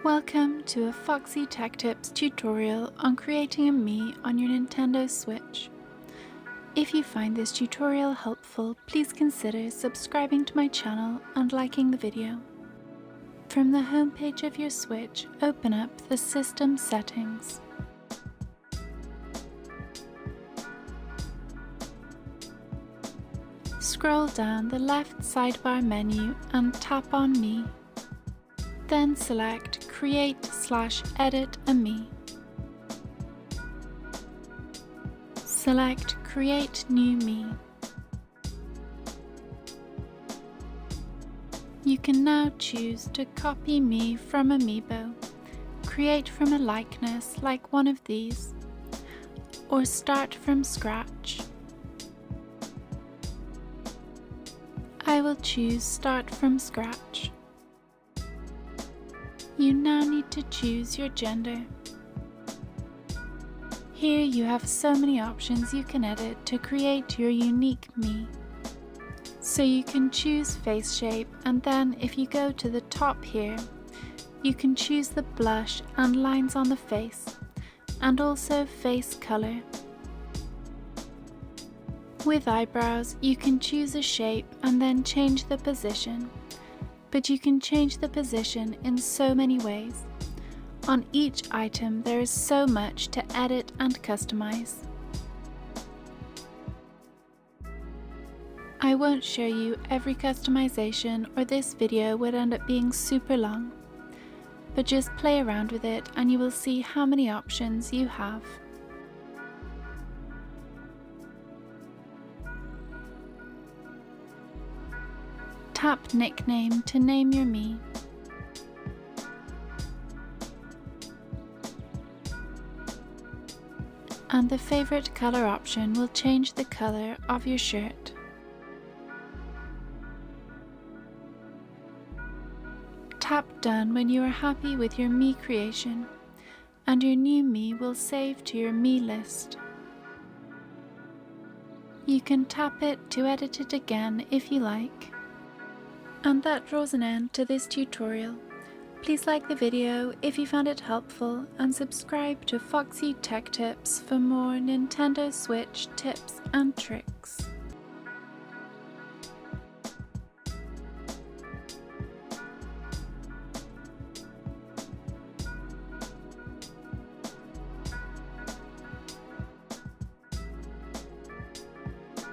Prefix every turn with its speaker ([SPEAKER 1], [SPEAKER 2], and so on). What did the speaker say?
[SPEAKER 1] Welcome to a Foxy Tech Tips tutorial on creating a Mii on your Nintendo Switch. If you find this tutorial helpful, please consider subscribing to my channel and liking the video. From the home page of your Switch, open up the System Settings. Scroll down the left sidebar menu and tap on Mii. Then select Create/Edit a Mii. Select Create New Mii. You can now choose to copy Mii from Amiibo, create from a likeness like one of these, or start from scratch. I will choose Start from Scratch. You now need to choose your gender. Here you have so many options you can edit to create your unique Mii. So you can choose face shape, and then if you go to the top here, you can choose the blush and lines on the face, and also face color. With eyebrows, you can choose a shape and then change the position. But you can change the position in so many ways. On each item there is so much to edit and customize. I won't show you every customization or this video would end up being super long, but just play around with it and you will see how many options you have. Tap Nickname to name your Mii. And the favorite color option will change the color of your shirt. Tap Done when you are happy with your Mii creation, and your new Mii will save to your Mii list. You can tap it to edit it again if you like. And that draws an end to this tutorial. Please like the video if you found it helpful and subscribe to Foxy Tech Tips for more Nintendo Switch tips and tricks.